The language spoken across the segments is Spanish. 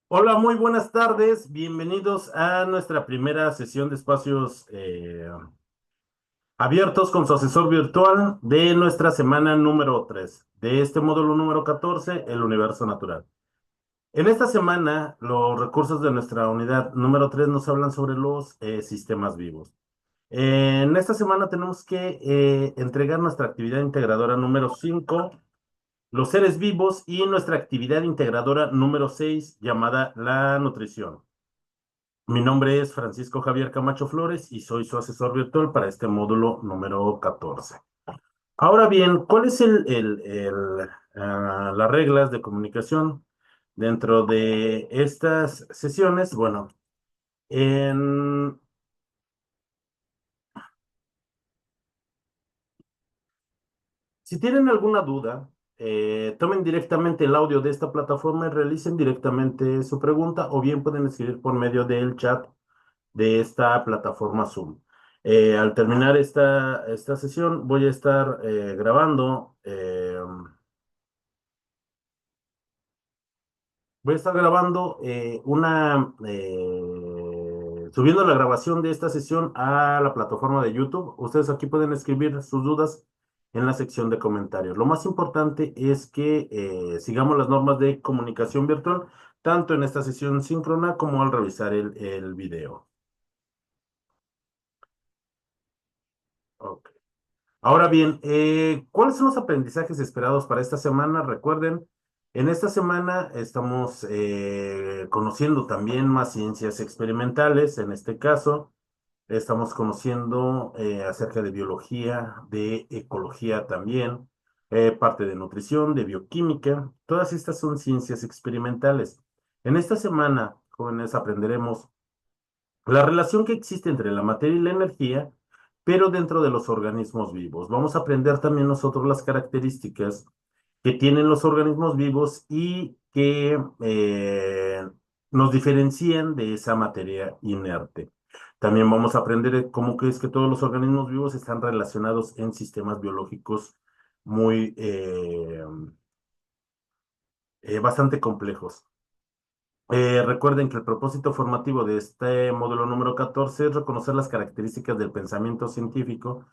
Hola, muy buenas tardes. Bienvenidos a nuestra primera sesión de espacios abiertos con su asesor virtual de nuestra semana número 3 de este módulo número 14, el universo natural. En esta semana, los recursos de nuestra unidad número 3 nos hablan sobre los sistemas vivos. En esta semana tenemos que entregar nuestra actividad integradora número 5, los seres vivos, y nuestra actividad integradora número 6, llamada la nutrición. Mi nombre es Francisco Javier Camacho Flores y soy su asesor virtual para este módulo número 14. Ahora bien, ¿cuál es las reglas de comunicación dentro de estas sesiones? Bueno, en- si tienen alguna duda, tomen directamente el audio de esta plataforma y realicen directamente su pregunta, o bien pueden escribir por medio del chat de esta plataforma Zoom. Al terminar esta sesión, voy a estar grabando subiendo la grabación de esta sesión a la plataforma de YouTube. Ustedes aquí pueden escribir sus dudas en la sección de comentarios. Lo más importante es que sigamos las normas de comunicación virtual, tanto en esta sesión síncrona como al revisar el video. Ok. Ahora bien, ¿cuáles son los aprendizajes esperados para esta semana? Recuerden, en esta semana estamos conociendo también más ciencias experimentales. En este caso, estamos conociendo acerca de biología, de ecología también, parte de nutrición, de bioquímica. Todas estas son ciencias experimentales. En esta semana, jóvenes, aprenderemos la relación que existe entre la materia y la energía, pero dentro de los organismos vivos. Vamos a aprender también nosotros las características que tienen los organismos vivos y que nos diferencian de esa materia inerte. También vamos a aprender cómo que es que todos los organismos vivos están relacionados en sistemas biológicos muy bastante complejos. Recuerden que el propósito formativo de este módulo número 14 es reconocer las características del pensamiento científico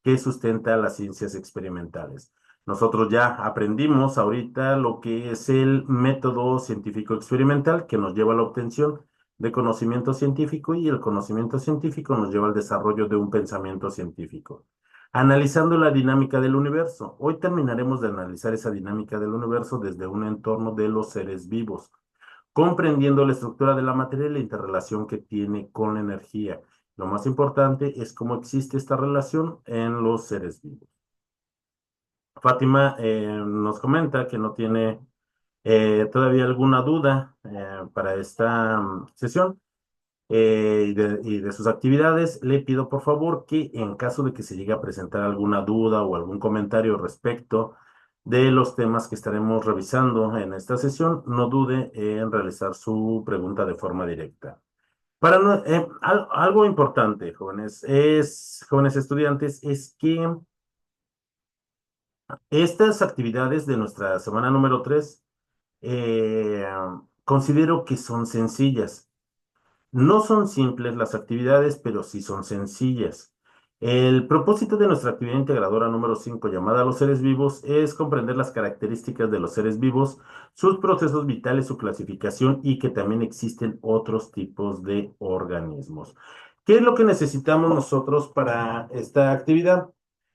que sustenta las ciencias experimentales. Nosotros ya aprendimos ahorita lo que es el método científico experimental, que nos lleva a la obtención de conocimiento científico, y el conocimiento científico nos lleva al desarrollo de un pensamiento científico. Analizando la dinámica del universo. Hoy terminaremos de analizar esa dinámica del universo desde un entorno de los seres vivos, comprendiendo la estructura de la materia y la interrelación que tiene con la energía. Lo más importante es cómo existe esta relación en los seres vivos. Fátima nos comenta que no tiene todavía alguna duda para esta sesión y de sus actividades. Le pido por favor que, en caso de que se llegue a presentar alguna duda o algún comentario respecto de los temas que estaremos revisando en esta sesión, no dude en realizar su pregunta de forma directa. Algo importante, jóvenes estudiantes, es que estas actividades de nuestra semana número 3 eh, considero que son sencillas. No son simples las actividades, pero sí son sencillas. El propósito de nuestra actividad integradora número 5, llamada Los seres vivos, es comprender las características de los seres vivos, sus procesos vitales, su clasificación, y que también existen otros tipos de organismos. ¿Qué es lo que necesitamos nosotros para esta actividad?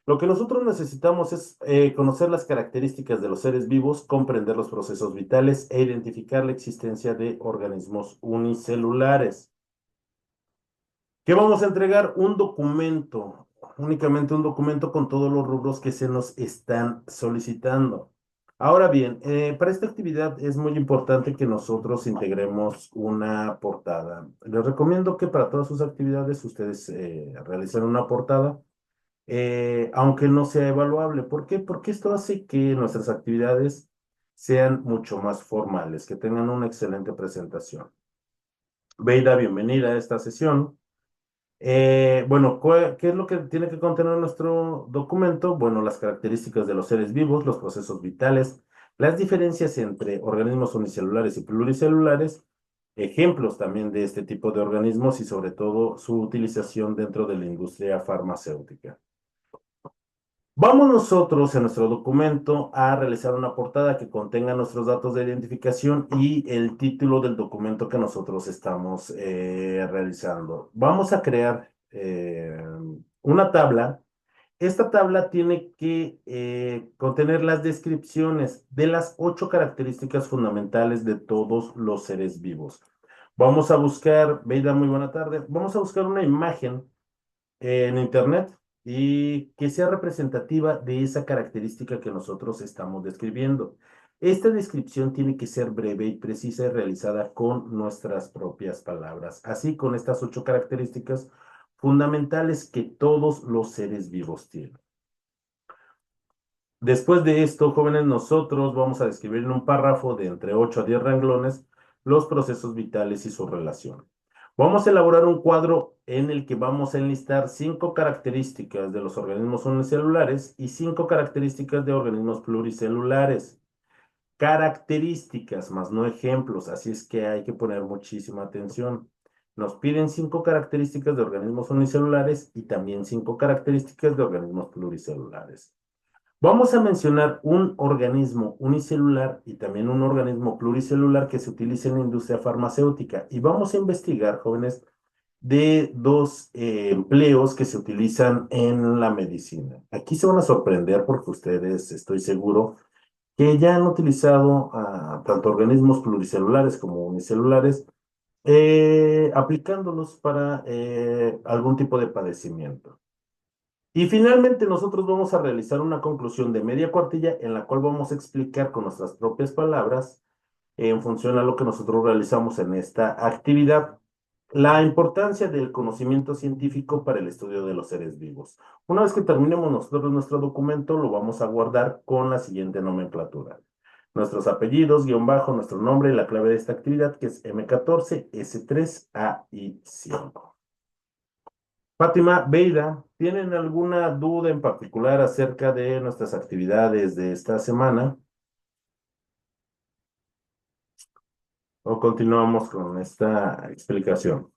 Lo que nosotros necesitamos es conocer las características de los seres vivos, comprender los procesos vitales e identificar la existencia de organismos unicelulares. ¿Qué vamos a entregar? Un documento, únicamente un documento con todos los rubros que se nos están solicitando. Ahora bien, para esta actividad es muy importante que nosotros integremos una portada. Les recomiendo que para todas sus actividades ustedes realicen una portada, aunque no sea evaluable. ¿Por qué? Porque esto hace que nuestras actividades sean mucho más formales, que tengan una excelente presentación. Beida, bienvenida a esta sesión. Bueno, ¿qué es lo que tiene que contener nuestro documento? Bueno, las características de los seres vivos, los procesos vitales, las diferencias entre organismos unicelulares y pluricelulares, ejemplos también de este tipo de organismos y sobre todo su utilización dentro de la industria farmacéutica. Vamos nosotros en nuestro documento a realizar una portada que contenga nuestros datos de identificación y el título del documento que nosotros estamos realizando. Vamos a crear una tabla. Esta tabla tiene que contener las descripciones de las 8 características fundamentales de todos los seres vivos. Vamos a buscar, Beida, muy buena tarde. Vamos a buscar una imagen en internet y que sea representativa de esa característica que nosotros estamos describiendo. Esta descripción tiene que ser breve y precisa y realizada con nuestras propias palabras, así con estas 8 características fundamentales que todos los seres vivos tienen. Después de esto, jóvenes, nosotros vamos a describir en un párrafo de entre 8 a 10 renglones los procesos vitales y su relación. Vamos a elaborar un cuadro en el que vamos a enlistar 5 características de los organismos unicelulares y 5 características de organismos pluricelulares. Características, más no ejemplos, así es que hay que poner muchísima atención. Nos piden 5 características de organismos unicelulares y también 5 características de organismos pluricelulares. Vamos a mencionar un organismo unicelular y también un organismo pluricelular que se utiliza en la industria farmacéutica. Y vamos a investigar, jóvenes, de dos empleos que se utilizan en la medicina. Aquí se van a sorprender porque ustedes, estoy seguro, que ya han utilizado tanto organismos pluricelulares como unicelulares, aplicándolos para algún tipo de padecimiento. Y finalmente nosotros vamos a realizar una conclusión de media cuartilla en la cual vamos a explicar con nuestras propias palabras, en función a lo que nosotros realizamos en esta actividad, la importancia del conocimiento científico para el estudio de los seres vivos. Una vez que terminemos nosotros nuestro documento, lo vamos a guardar con la siguiente nomenclatura. Nuestros apellidos, guión bajo, nuestro nombre y la clave de esta actividad, que es M14, S3, A y 5. Fátima, Beida, ¿tienen alguna duda en particular acerca de nuestras actividades de esta semana? ¿O continuamos con esta explicación?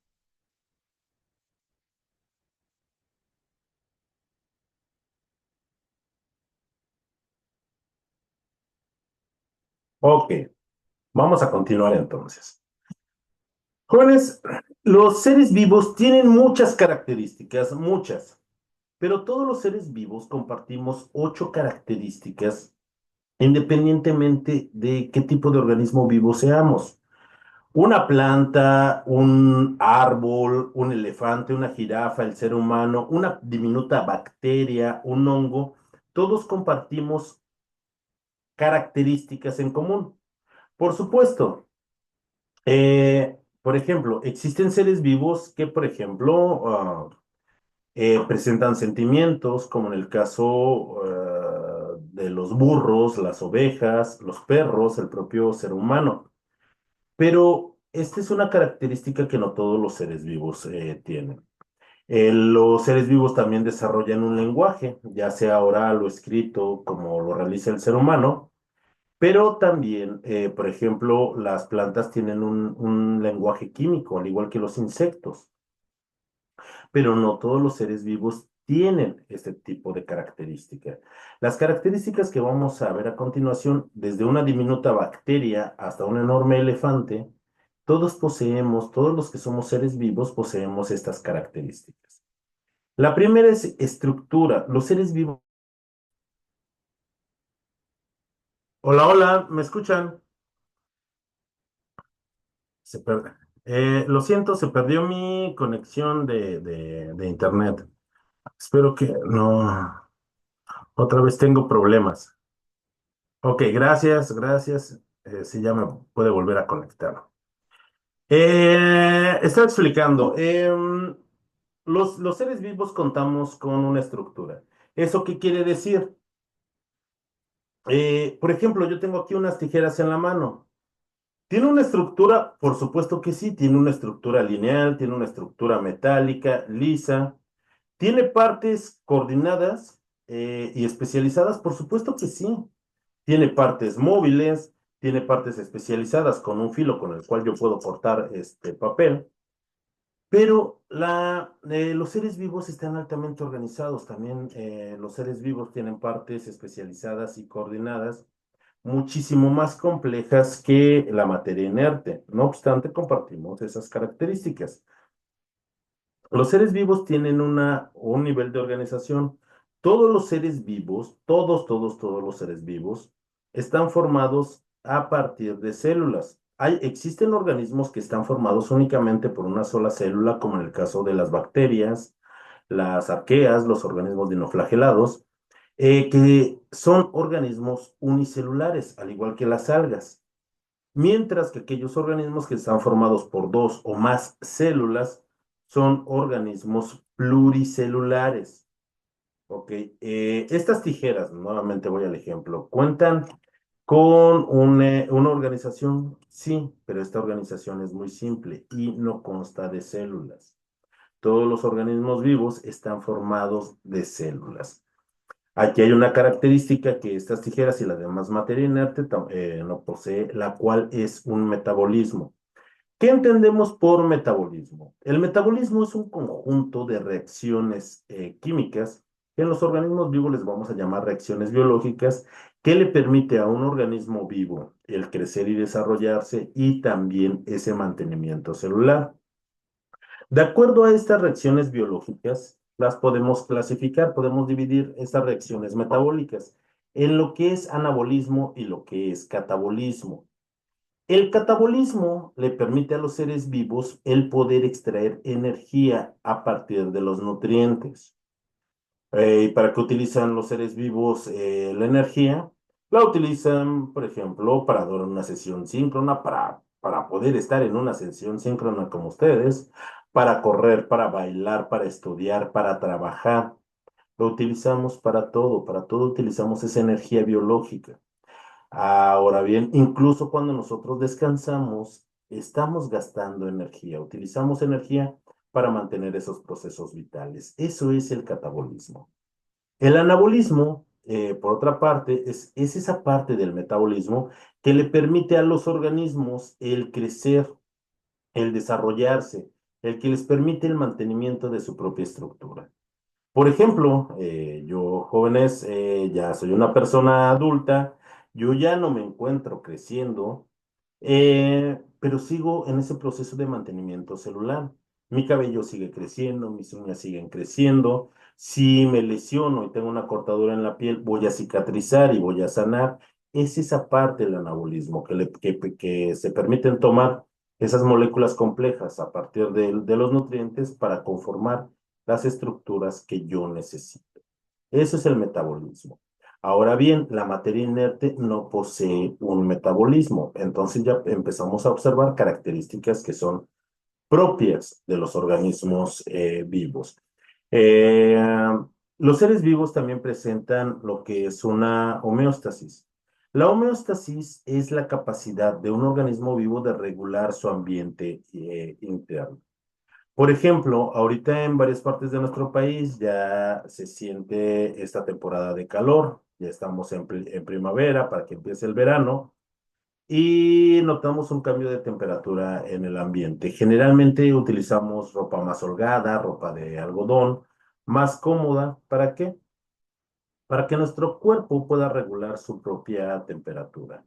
Ok, vamos a continuar entonces. Jóvenes, los seres vivos tienen muchas características, muchas, pero todos los seres vivos compartimos 8 características independientemente de qué tipo de organismo vivo seamos. Una planta, un árbol, un elefante, una jirafa, el ser humano, una diminuta bacteria, un hongo, todos compartimos características en común. Por supuesto, por ejemplo, existen seres vivos que, por ejemplo, presentan sentimientos, como en el caso de los burros, las ovejas, los perros, el propio ser humano. Pero esta es una característica que no todos los seres vivos tienen. Los seres vivos también desarrollan un lenguaje, ya sea oral o escrito, como lo realiza el ser humano, pero también, por ejemplo, las plantas tienen un lenguaje químico, al igual que los insectos, pero no todos los seres vivos tienen este tipo de características. Las características que vamos a ver a continuación, desde una diminuta bacteria hasta un enorme elefante, todos poseemos, todos los que somos seres vivos poseemos estas características. La primera es estructura. Los seres vivos. Hola, hola, ¿me escuchan? Lo siento, se perdió mi conexión de internet. Espero que no. Otra vez tengo problemas. Ok, gracias, gracias. Sí, ya me puede volver a conectar. Estaba explicando. Los seres vivos contamos con una estructura. ¿Eso qué quiere decir? Por ejemplo, yo tengo aquí unas tijeras en la mano. ¿Tiene una estructura? Por supuesto que sí. Tiene una estructura lineal, tiene una estructura metálica, lisa. ¿Tiene partes coordinadas y especializadas? Por supuesto que sí. Tiene partes móviles, tiene partes especializadas con un filo con el cual yo puedo cortar este papel, pero los seres vivos están altamente organizados. También los seres vivos tienen partes especializadas y coordinadas muchísimo más complejas que la materia inerte. No obstante, compartimos esas características. Los seres vivos tienen un nivel de organización. Todos los seres vivos, todos los seres vivos, están formados a partir de células. Existen organismos que están formados únicamente por una sola célula, como en el caso de las bacterias, las arqueas, los organismos dinoflagelados, que son organismos unicelulares, al igual que las algas. Mientras que aquellos organismos que están formados por dos o más células son organismos pluricelulares. Ok, estas tijeras, nuevamente voy al ejemplo, cuentan con una organización, sí, pero esta organización es muy simple y no consta de células. Todos los organismos vivos están formados de células. Aquí hay una característica que estas tijeras y la demás materia inerte no posee, la cual es un metabolismo. ¿Qué entendemos por metabolismo? El metabolismo es un conjunto de reacciones químicas que en los organismos vivos les vamos a llamar reacciones biológicas que le permite a un organismo vivo el crecer y desarrollarse y también ese mantenimiento celular. De acuerdo a estas reacciones biológicas, las podemos clasificar, podemos dividir estas reacciones metabólicas en lo que es anabolismo y lo que es catabolismo. El catabolismo le permite a los seres vivos el poder extraer energía a partir de los nutrientes. ¿Y para qué utilizan los seres vivos la energía? La utilizan, por ejemplo, para dar una sesión síncrona, para poder estar en una sesión síncrona como ustedes, para correr, para bailar, para estudiar, para trabajar. Lo utilizamos para todo utilizamos esa energía biológica. Ahora bien, incluso cuando nosotros descansamos, estamos gastando energía, utilizamos energía para mantener esos procesos vitales. Eso es el catabolismo. El anabolismo, por otra parte, es esa parte del metabolismo que le permite a los organismos el crecer, el desarrollarse, el que les permite el mantenimiento de su propia estructura. Por ejemplo, yo jóvenes, ya soy una persona adulta, yo ya no me encuentro creciendo, pero sigo en ese proceso de mantenimiento celular. Mi cabello sigue creciendo, mis uñas siguen creciendo. Si me lesiono y tengo una cortadura en la piel, voy a cicatrizar y voy a sanar. Es esa parte del anabolismo que se permiten tomar esas moléculas complejas a partir de los nutrientes para conformar las estructuras que yo necesito. Eso es el metabolismo. Ahora bien, la materia inerte no posee un metabolismo, entonces ya empezamos a observar características que son propias de los organismos vivos. Eh, los seres vivos también presentan lo que es una homeostasis. La homeostasis es la capacidad de un organismo vivo de regular su ambiente interno. Por ejemplo, ahorita en varias partes de nuestro país ya se siente esta temporada de calor, ya estamos en primavera para que empiece el verano y notamos un cambio de temperatura en el ambiente. Generalmente utilizamos ropa más holgada, ropa de algodón, más cómoda. ¿Para qué? Para que nuestro cuerpo pueda regular su propia temperatura.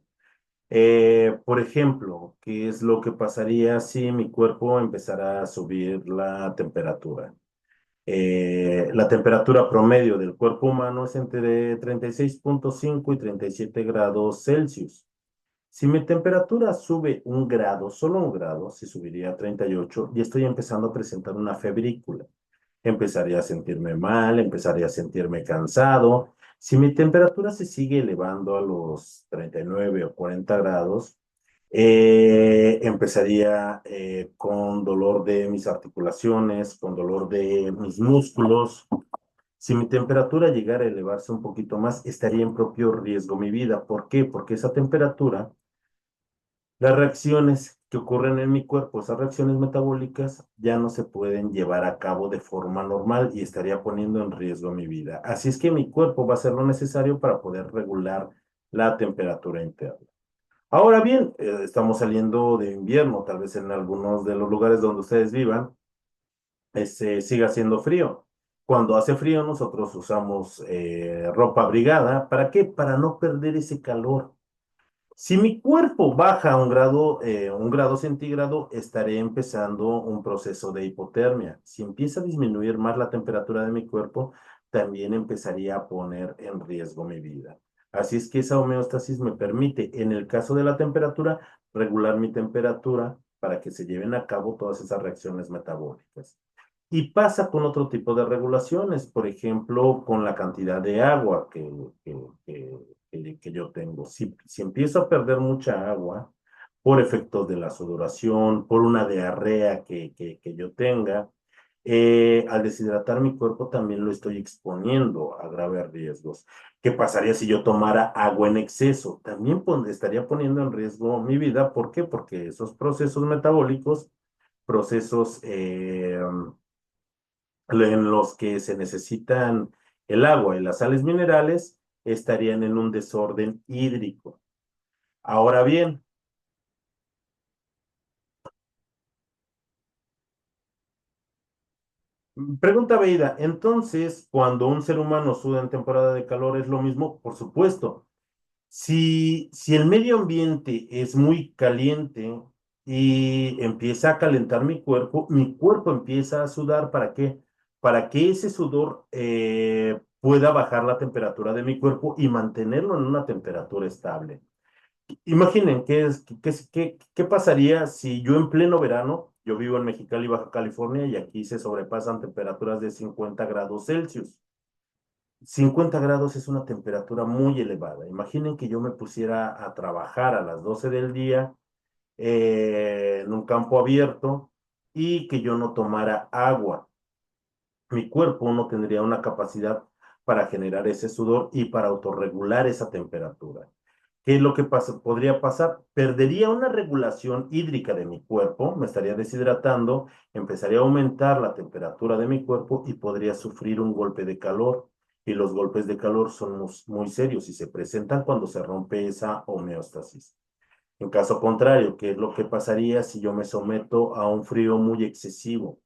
Por ejemplo, ¿qué es lo que pasaría si mi cuerpo empezara a subir la temperatura? La temperatura promedio del cuerpo humano es entre 36,5 y 37 grados Celsius. Si mi temperatura sube un grado, solo un grado, si subiría a 38, y estoy empezando a presentar una febrícula. Empezaría a sentirme mal, empezaría a sentirme cansado. Si mi temperatura se sigue elevando a los 39 o 40 grados, empezaría con dolor de mis articulaciones, con dolor de mis músculos. Si mi temperatura llegara a elevarse un poquito más, estaría en propio riesgo mi vida. ¿Por qué? Porque esa temperatura, las reacciones que ocurren en mi cuerpo, esas reacciones metabólicas, ya no se pueden llevar a cabo de forma normal y estaría poniendo en riesgo mi vida. Así es que mi cuerpo va a hacer lo necesario para poder regular la temperatura interna. Ahora bien, estamos saliendo de invierno, tal vez en algunos de los lugares donde ustedes vivan, siga haciendo frío. Cuando hace frío, nosotros usamos ropa abrigada. ¿Para qué? Para no perder ese calor. Si mi cuerpo baja a 1 grado centígrado, estaré empezando un proceso de hipotermia. Si empieza a disminuir más la temperatura de mi cuerpo, también empezaría a poner en riesgo mi vida. Así es que esa homeostasis me permite, en el caso de la temperatura, regular mi temperatura para que se lleven a cabo todas esas reacciones metabólicas. Y pasa con otro tipo de regulaciones, por ejemplo, con la cantidad de agua que, que yo tengo. Si empiezo a perder mucha agua por efectos de la sudoración, por una diarrea que yo tenga, al deshidratar mi cuerpo también lo estoy exponiendo a graves riesgos. ¿Qué pasaría si yo tomara agua en exceso? También estaría poniendo en riesgo mi vida. ¿Por qué? Porque esos procesos metabólicos, procesos en los que se necesitan el agua y las sales minerales, estarían en un desorden hídrico. Ahora bien, pregunta Beida, entonces, cuando un ser humano suda en temporada de calor, ¿es lo mismo? Por supuesto. Si el medio ambiente es muy caliente y empieza a calentar mi cuerpo empieza a sudar. ¿Para qué? Para que ese sudor pueda bajar la temperatura de mi cuerpo y mantenerlo en una temperatura estable. Imaginen qué pasaría si yo en pleno verano, yo vivo en Mexicali, Baja California, y aquí se sobrepasan temperaturas de 50 grados Celsius. 50 grados es una temperatura muy elevada. Imaginen que yo me pusiera a trabajar a las 12 del día en un campo abierto y que yo no tomara agua. Mi cuerpo no tendría una capacidad para generar ese sudor y para autorregular esa temperatura. ¿Qué es lo que podría pasar? Perdería una regulación hídrica de mi cuerpo, me estaría deshidratando, empezaría a aumentar la temperatura de mi cuerpo y podría sufrir un golpe de calor. Y los golpes de calor son muy serios y se presentan cuando se rompe esa homeostasis. En caso contrario, ¿qué es lo que pasaría si yo me someto a un frío muy excesivo?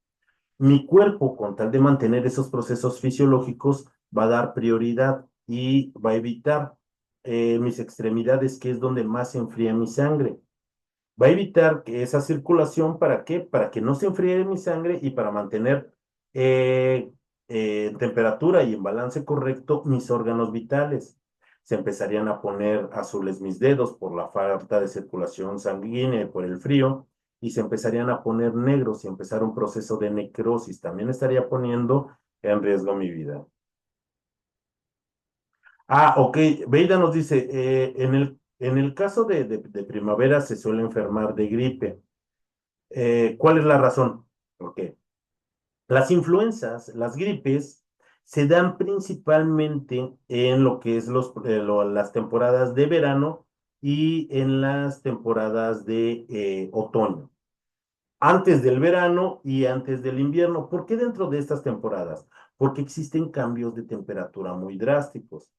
Mi cuerpo, con tal de mantener esos procesos fisiológicos, va a dar prioridad y va a evitar mis extremidades, que es donde más se enfría mi sangre. Va a evitar que esa circulación, ¿para qué? Para que no se enfríe mi sangre y para mantener eh, temperatura y en balance correcto mis órganos vitales. Se empezarían a poner azules mis dedos por la falta de circulación sanguínea y por el frío, y se empezarían a poner negros y empezar un proceso de necrosis. También estaría poniendo en riesgo mi vida. Ah, ok. Beida nos dice, en el caso de primavera se suele enfermar de gripe. ¿Cuál es la razón? Porque las influencias, las gripes, se dan principalmente en lo que es las temporadas de verano y en las temporadas de otoño, antes del verano y antes del invierno. ¿Por qué dentro de estas temporadas? Porque existen cambios de temperatura muy drásticos.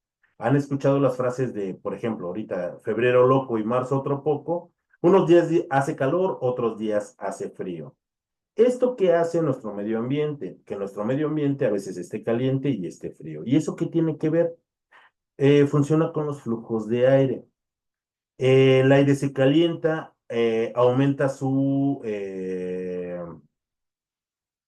¿Han escuchado las frases de, por ejemplo, ahorita febrero loco y marzo otro poco? Unos días hace calor, otros días hace frío. ¿Esto qué hace nuestro medio ambiente? Que nuestro medio ambiente a veces esté caliente y esté frío. ¿Y eso qué tiene que ver? Funciona con los flujos de aire. El aire se calienta, aumenta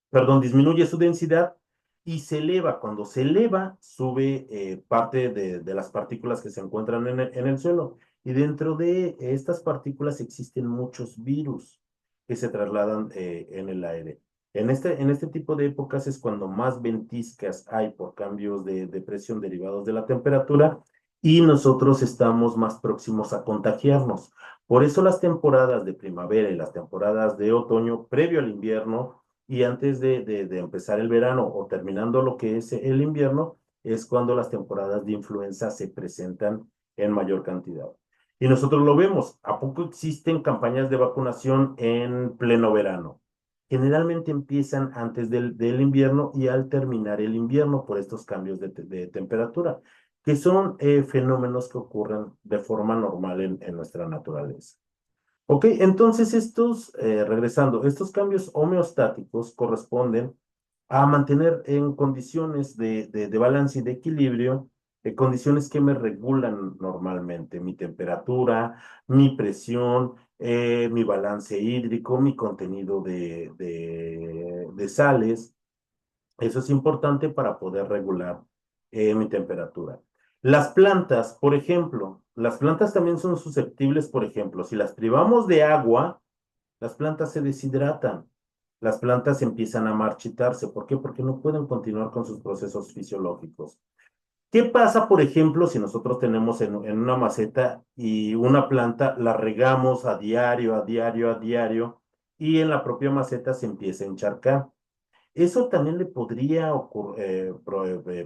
perdón, disminuye su densidad y se eleva. Cuando se eleva, sube parte de las partículas que se encuentran en el suelo. Y dentro de estas partículas existen muchos virus que se trasladan en el aire. En este tipo de épocas es cuando más ventiscas hay por cambios de presión derivados de la temperatura y nosotros estamos más próximos a contagiarnos. Por eso las temporadas de primavera y las temporadas de otoño, previo al invierno, y antes de empezar el verano o terminando lo que es el invierno, es cuando las temporadas de influenza se presentan en mayor cantidad. Y nosotros lo vemos. ¿A poco existen campañas de vacunación en pleno verano? Generalmente empiezan antes del invierno y al terminar el invierno por estos cambios de temperatura. que son fenómenos que ocurren de forma normal en nuestra naturaleza. Ok, entonces regresando, estos cambios homeostáticos corresponden a mantener en condiciones de balance y de equilibrio, condiciones que me regulan normalmente, mi temperatura, mi presión, mi balance hídrico, mi contenido de sales. Eso es importante para poder regular mi temperatura. Las plantas, por ejemplo, las plantas también son susceptibles, por ejemplo, si las privamos de agua, las plantas se deshidratan, las plantas empiezan a marchitarse. ¿Por qué? Porque no pueden continuar con sus procesos fisiológicos. ¿Qué pasa, por ejemplo, si nosotros tenemos en una maceta y una planta la regamos a diario, a diario, a diario, y en la propia maceta se empieza a encharcar? Eso también le podría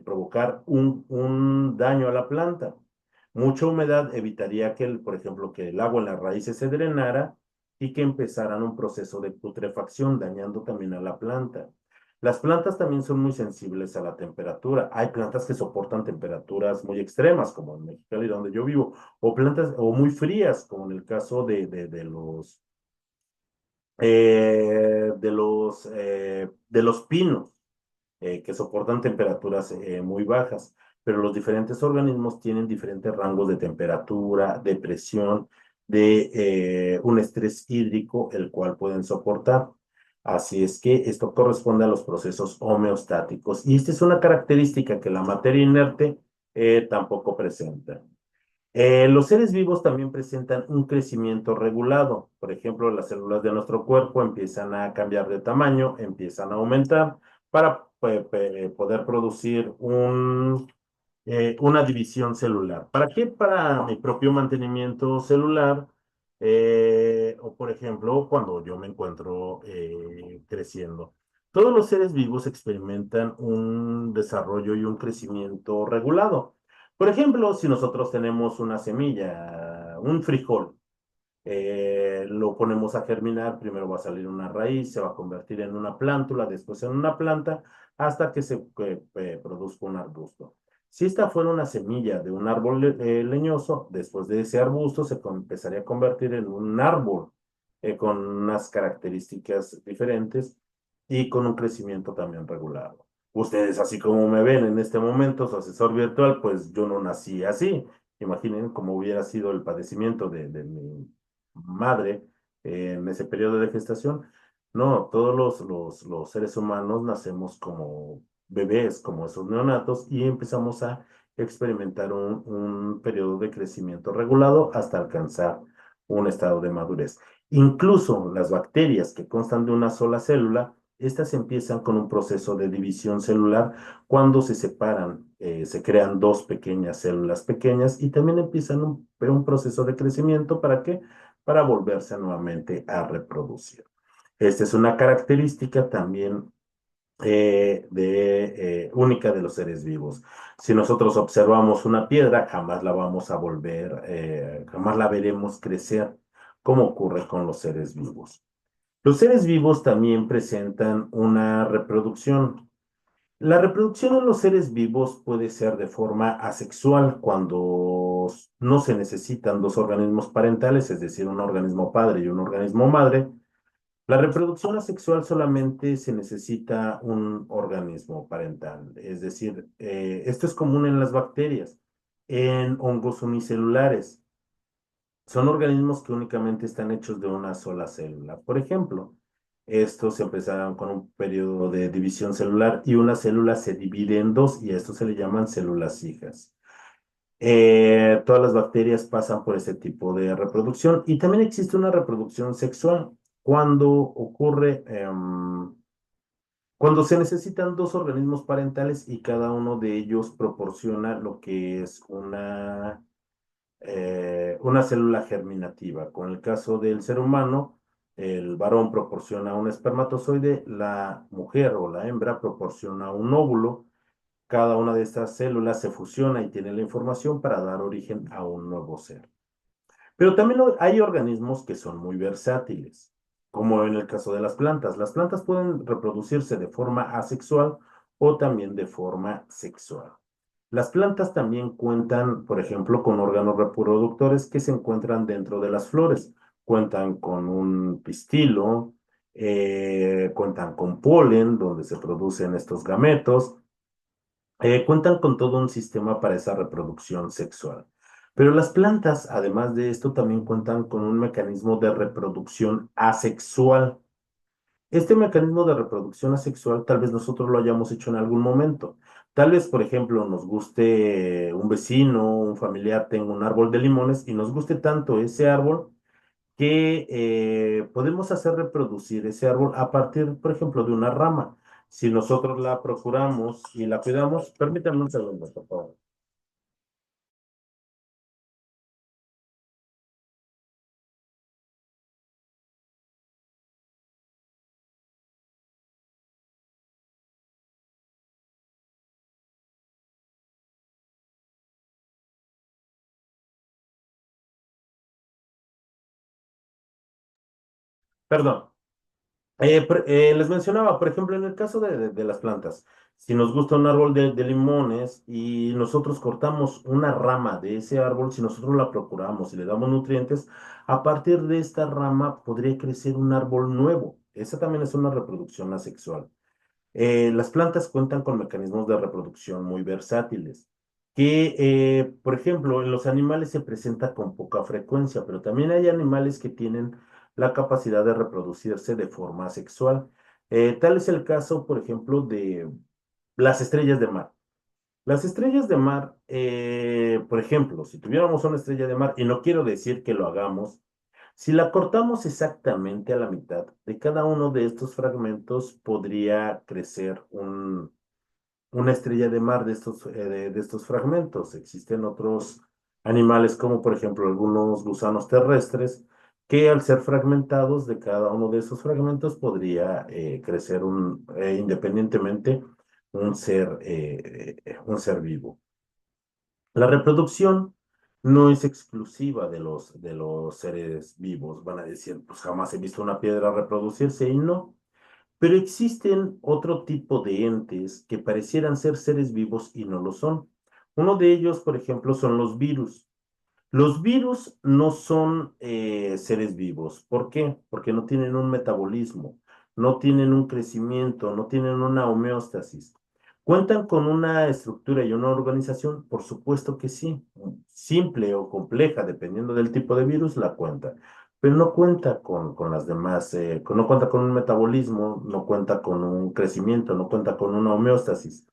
provocar un daño a la planta. Mucha humedad evitaría que, por ejemplo, que el agua en las raíces se drenara y que empezaran un proceso de putrefacción, dañando también a la planta. Las plantas también son muy sensibles a la temperatura. Hay plantas que soportan temperaturas muy extremas, como en Mexicali, donde yo vivo, o plantas o muy frías, como en el caso de los pinos, que soportan temperaturas muy bajas, pero los diferentes organismos tienen diferentes rangos de temperatura, de presión, de un estrés hídrico, el cual pueden soportar. Así es que esto corresponde a los procesos homeostáticos. Y esta es una característica que la materia inerte tampoco presenta. Los seres vivos también presentan un crecimiento regulado. Por ejemplo, las células de nuestro cuerpo empiezan a cambiar de tamaño, empiezan a aumentar para poder producir una división celular. ¿Para qué? Para mi propio mantenimiento celular, o por ejemplo, cuando yo me encuentro creciendo. Todos los seres vivos experimentan un desarrollo y un crecimiento regulado. Por ejemplo, si nosotros tenemos una semilla, un frijol, lo ponemos a germinar, primero va a salir una raíz, se va a convertir en una plántula, después en una planta, hasta que se produzca un arbusto. Si esta fuera una semilla de un árbol leñoso, después de ese arbusto empezaría a convertir en un árbol con unas características diferentes y con un crecimiento también regulado. Ustedes, así como me ven en este momento, su asesor virtual, pues yo no nací así. Imaginen cómo hubiera sido el padecimiento de mi madre en ese periodo de gestación. No, todos los seres humanos nacemos como bebés, como esos neonatos, y empezamos a experimentar un periodo de crecimiento regulado hasta alcanzar un estado de madurez. Incluso las bacterias que constan de una sola célula, estas empiezan con un proceso de división celular cuando se separan, se crean dos pequeñas células pequeñas y también empiezan un proceso de crecimiento. ¿Para qué? Para volverse nuevamente a reproducir. Esta es una característica también única de los seres vivos. Si nosotros observamos una piedra, jamás la vamos a volver, jamás la veremos crecer, como ocurre con los seres vivos. Los seres vivos también presentan una reproducción. La reproducción en los seres vivos puede ser de forma asexual cuando no se necesitan dos organismos parentales, es decir, un organismo padre y un organismo madre. La reproducción asexual solamente se necesita un organismo parental, es decir, esto es común en las bacterias, en hongos unicelulares. Son organismos que únicamente están hechos de una sola célula. Por ejemplo, estos empezaron con un periodo de división celular y una célula se divide en dos y a esto se le llaman células hijas. Todas las bacterias pasan por este tipo de reproducción y también existe una reproducción sexual cuando ocurre, cuando se necesitan dos organismos parentales y cada uno de ellos proporciona lo que es una célula germinativa. Con el caso del ser humano, el varón proporciona un espermatozoide, la mujer o la hembra proporciona un óvulo. Cada una de estas células se fusiona y tiene la información para dar origen a un nuevo ser. Pero también hay organismos que son muy versátiles, como en el caso de las plantas. Las plantas pueden reproducirse de forma asexual o también de forma sexual. Las plantas también cuentan, por ejemplo, con órganos reproductores que se encuentran dentro de las flores. Cuentan con un pistilo, cuentan con polen, donde se producen estos gametos, cuentan con todo un sistema para esa reproducción sexual. Pero las plantas, además de esto, también cuentan con un mecanismo de reproducción asexual. Este mecanismo de reproducción asexual tal vez nosotros lo hayamos hecho en algún momento. Tal vez, por ejemplo, nos guste un vecino, un familiar tenga un árbol de limones y nos guste tanto ese árbol que podemos hacer reproducir ese árbol a partir, por ejemplo, de una rama. Si nosotros la procuramos y la cuidamos, permítanme un segundo, por favor. Perdón. Les mencionaba, por ejemplo, en el caso de las plantas, si nos gusta un árbol de limones y nosotros cortamos una rama de ese árbol, si nosotros la procuramos y le damos nutrientes, a partir de esta rama podría crecer un árbol nuevo. Esa también es una reproducción asexual. Las plantas cuentan con mecanismos de reproducción muy versátiles, que, por ejemplo, en los animales se presenta con poca frecuencia, pero también hay animales que tienen la capacidad de reproducirse de forma sexual. Tal es el caso, por ejemplo, de las estrellas de mar. Las estrellas de mar, por ejemplo, si tuviéramos una estrella de mar, y no quiero decir que lo hagamos, si la cortamos exactamente a la mitad, de cada uno de estos fragmentos podría crecer una estrella de mar de estos fragmentos. Existen otros animales, como por ejemplo algunos gusanos terrestres, que al ser fragmentados de cada uno de esos fragmentos podría crecer independientemente un ser vivo. La reproducción no es exclusiva de los seres vivos. Van a decir, pues jamás he visto una piedra reproducirse y no. Pero existen otro tipo de entes que parecieran ser seres vivos y no lo son. Uno de ellos, por ejemplo, son los virus. Los virus no son seres vivos. ¿Por qué? Porque no tienen un metabolismo, no tienen un crecimiento, no tienen una homeostasis. ¿Cuentan con una estructura y una organización? Por supuesto que sí. Simple o compleja, dependiendo del tipo de virus, la cuenta. Pero no cuenta con las demás, no cuenta con un metabolismo, no cuenta con un crecimiento, no cuenta con una homeostasis.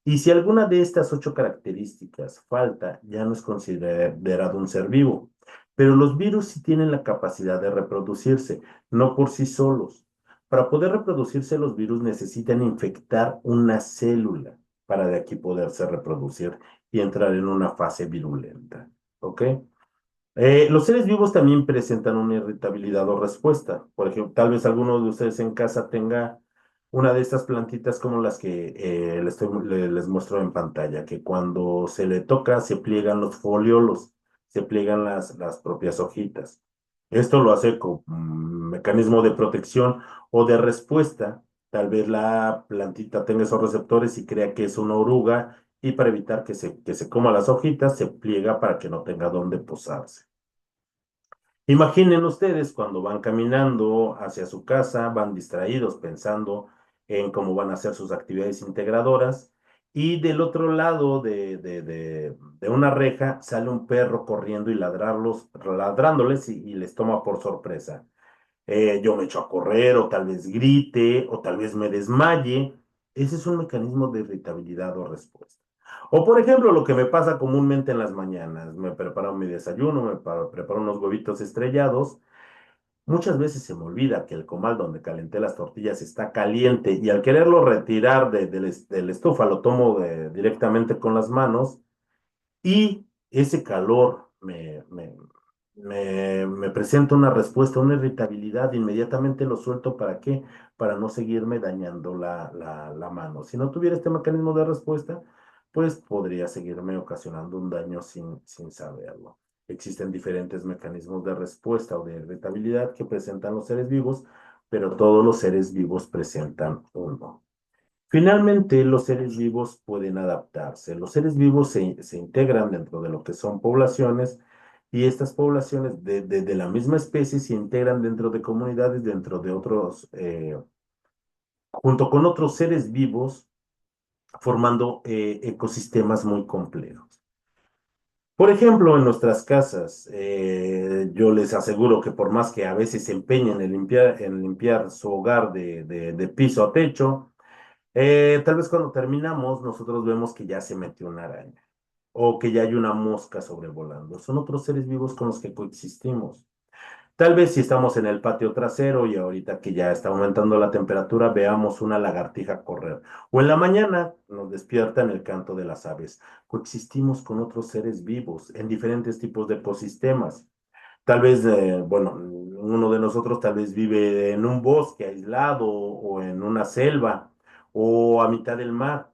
Y si alguna de estas 8 características falta, ya no es considerado un ser vivo. Pero los virus sí tienen la capacidad de reproducirse, no por sí solos. Para poder reproducirse, los virus necesitan infectar una célula para de aquí poderse reproducir y entrar en una fase virulenta. ¿Ok? Los seres vivos también presentan una irritabilidad o respuesta. Por ejemplo, tal vez alguno de ustedes en casa tenga una de estas plantitas como las que les muestro en pantalla, que cuando se le toca se pliegan los foliolos, se pliegan las propias hojitas. Esto lo hace con mecanismo de protección o de respuesta. Tal vez la plantita tenga esos receptores y crea que es una oruga y para evitar que se coma las hojitas, se pliega para que no tenga dónde posarse. Imaginen ustedes cuando van caminando hacia su casa, van distraídos pensando en cómo van a hacer sus actividades integradoras y del otro lado de una reja sale un perro corriendo y ladrándoles y les toma por sorpresa. Yo me echo a correr o tal vez grite o tal vez me desmaye. Ese es un mecanismo de irritabilidad o respuesta. O por ejemplo, lo que me pasa comúnmente en las mañanas, me preparo mi desayuno, preparo unos huevitos estrellados. Muchas veces se me olvida que el comal donde calenté las tortillas está caliente y al quererlo retirar de la estufa lo tomo directamente con las manos y ese calor me presenta una respuesta, una irritabilidad, inmediatamente lo suelto. ¿Para qué? Para no seguirme dañando la mano. Si no tuviera este mecanismo de respuesta, pues podría seguirme ocasionando un daño sin saberlo. Existen diferentes mecanismos de respuesta o de irritabilidad que presentan los seres vivos, pero todos los seres vivos presentan uno. Finalmente, los seres vivos pueden adaptarse. Los seres vivos se integran dentro de lo que son poblaciones y estas poblaciones de la misma especie se integran dentro de comunidades, dentro de otros, junto con otros seres vivos, formando ecosistemas muy complejos. Por ejemplo, en nuestras casas, yo les aseguro que por más que a veces se empeñen en limpiar su hogar de piso a techo, tal vez cuando terminamos, nosotros vemos que ya se metió una araña o que ya hay una mosca sobrevolando. Son otros seres vivos con los que coexistimos. Tal vez si estamos en el patio trasero y ahorita que ya está aumentando la temperatura, veamos una lagartija correr. O en la mañana nos despiertan el canto de las aves. Coexistimos con otros seres vivos en diferentes tipos de ecosistemas. Tal vez, bueno, uno de nosotros tal vez vive en un bosque aislado o en una selva o a mitad del mar,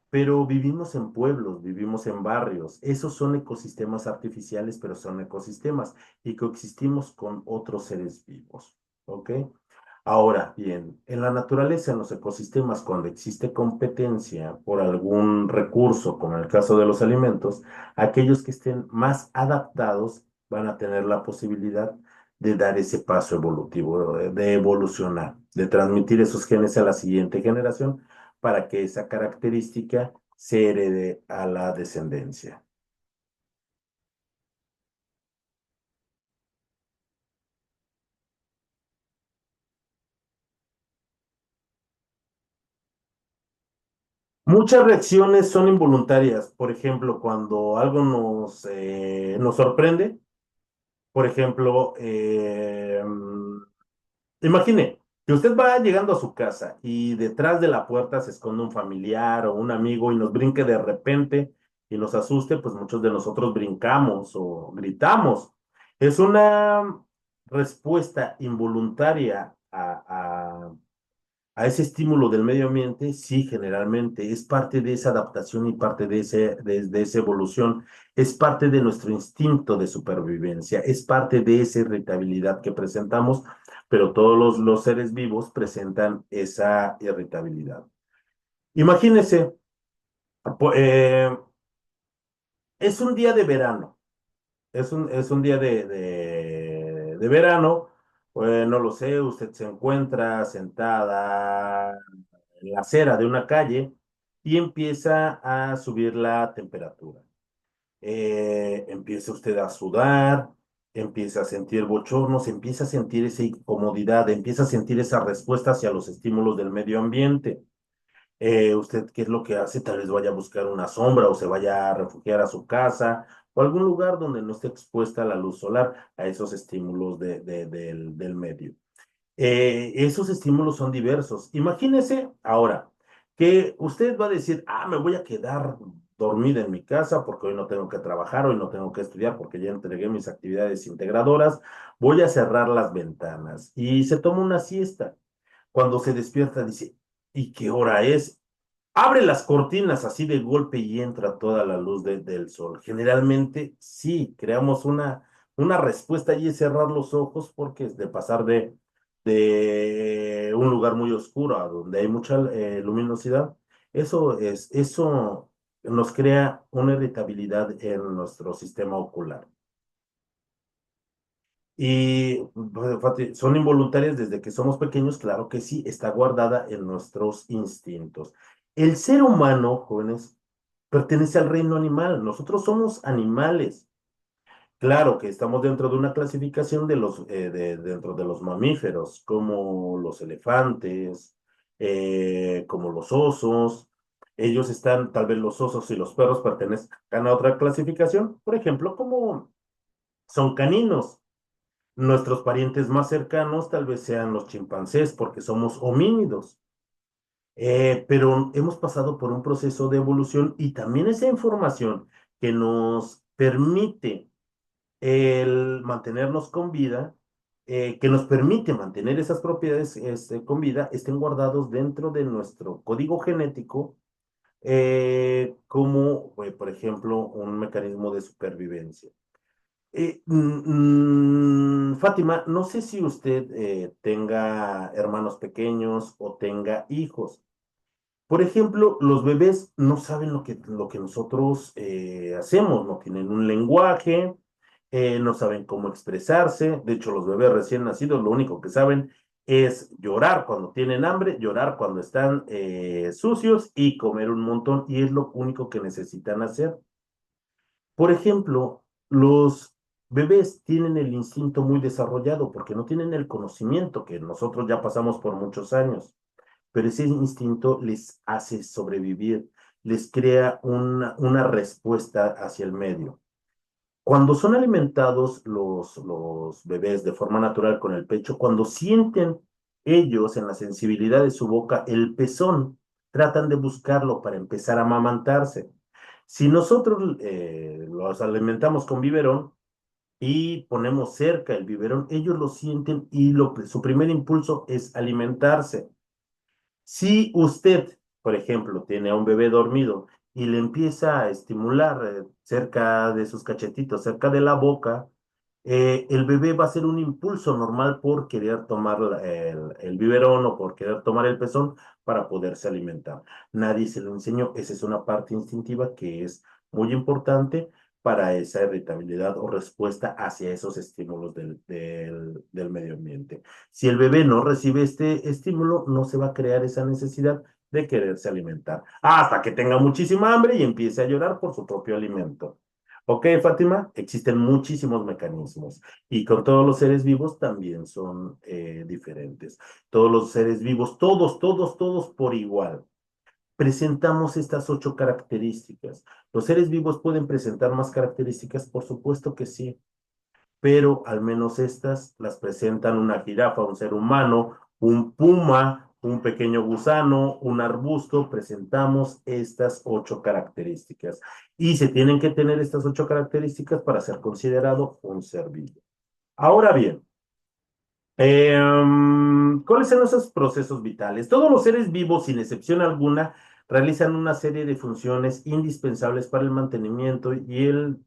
pero vivimos en pueblos, vivimos en barrios. Esos son ecosistemas artificiales, pero son ecosistemas y coexistimos con otros seres vivos. ¿Ok? Ahora bien, en la naturaleza, en los ecosistemas, cuando existe competencia por algún recurso, como en el caso de los alimentos, aquellos que estén más adaptados van a tener la posibilidad de dar ese paso evolutivo, de evolucionar, de transmitir esos genes a la siguiente generación para que esa característica se herede a la descendencia. Muchas reacciones son involuntarias. Por ejemplo, cuando algo nos sorprende, por ejemplo, imagine que usted va llegando a su casa y detrás de la puerta se esconde un familiar o un amigo y nos brinque de repente y nos asuste, pues muchos de nosotros brincamos o gritamos. Es una respuesta involuntaria a ese estímulo del medio ambiente, sí, generalmente es parte de esa adaptación y parte de esa evolución, es parte de nuestro instinto de supervivencia, es parte de esa irritabilidad que presentamos, pero todos los seres vivos presentan esa irritabilidad. Imagínese, po- eh, es un día de verano, es un día de verano, no lo sé, usted se encuentra sentada en la acera de una calle y empieza a subir la temperatura. Empieza usted a sudar, empieza a sentir bochornos, empieza a sentir esa incomodidad, empieza a sentir esa respuesta hacia los estímulos del medio ambiente. ¿Usted qué es lo que hace? Tal vez vaya a buscar una sombra o se vaya a refugiar a su casa o algún lugar donde no esté expuesta a la luz solar, a esos estímulos del medio. Esos estímulos son diversos. Imagínese ahora que usted va a decir, ah, me voy a quedar dormida en mi casa porque hoy no tengo que trabajar, hoy no tengo que estudiar porque ya entregué mis actividades integradoras, voy a cerrar las ventanas y se toma una siesta. Cuando se despierta dice, ¿y qué hora es? Abre las cortinas así de golpe y entra toda la luz del sol. Generalmente sí, creamos una respuesta y es cerrar los ojos porque es de pasar de un lugar muy oscuro a donde hay mucha luminosidad. Eso nos crea una irritabilidad en nuestro sistema ocular. Y pues, son involuntarias desde que somos pequeños, claro que sí, está guardada en nuestros instintos. El ser humano, jóvenes, pertenece al reino animal. Nosotros somos animales. Claro que estamos dentro de una clasificación dentro de los mamíferos, como los elefantes, como los osos. Ellos están, tal vez los osos y los perros pertenezcan a otra clasificación, por ejemplo, como son caninos. Nuestros parientes más cercanos tal vez sean los chimpancés porque somos homínidos. Pero hemos pasado por un proceso de evolución y también esa información que nos permite el mantenernos con vida, que nos permite mantener esas propiedades con vida, estén guardados dentro de nuestro código genético como, por ejemplo, un mecanismo de supervivencia. Fátima, no sé si usted tenga hermanos pequeños o tenga hijos. Por ejemplo, los bebés no saben lo que nosotros hacemos, no tienen un lenguaje, no saben cómo expresarse. De hecho, los bebés recién nacidos lo único que saben es llorar cuando tienen hambre, llorar cuando están sucios y comer un montón, y es lo único que necesitan hacer. Por ejemplo, los bebés tienen el instinto muy desarrollado porque no tienen el conocimiento que nosotros ya pasamos por muchos años, pero ese instinto les hace sobrevivir, les crea una respuesta hacia el medio. Cuando son alimentados los bebés de forma natural con el pecho, cuando sienten ellos en la sensibilidad de su boca el pezón, tratan de buscarlo para empezar a amamantarse. Si nosotros los alimentamos con biberón y ponemos cerca el biberón, ellos lo sienten y su primer impulso es alimentarse. Si usted, por ejemplo, tiene a un bebé dormido y le empieza a estimular cerca de sus cachetitos, cerca de la boca, el bebé va a hacer un impulso normal por querer tomar el biberón o por querer tomar el pezón para poderse alimentar. Nadie se lo enseñó. Esa es una parte instintiva que es muy importante para esa irritabilidad o respuesta hacia esos estímulos del medio ambiente. Si el bebé no recibe este estímulo, no se va a crear esa necesidad de quererse alimentar hasta que tenga muchísima hambre y empiece a llorar por su propio alimento. Ok, Fátima, existen muchísimos mecanismos y con todos los seres vivos también son diferentes. Todos los seres vivos, todos por igual. Presentamos estas 8 características. ¿Los seres vivos pueden presentar más características? Por supuesto que sí, pero al menos estas las presentan una jirafa, un ser humano, un puma, un pequeño gusano, un arbusto. Presentamos estas 8 características y se tienen que tener estas 8 características para ser considerado un ser vivo. Ahora bien, ¿cuáles son esos procesos vitales? Todos los seres vivos, sin excepción alguna, realizan una serie de funciones indispensables para el mantenimiento y el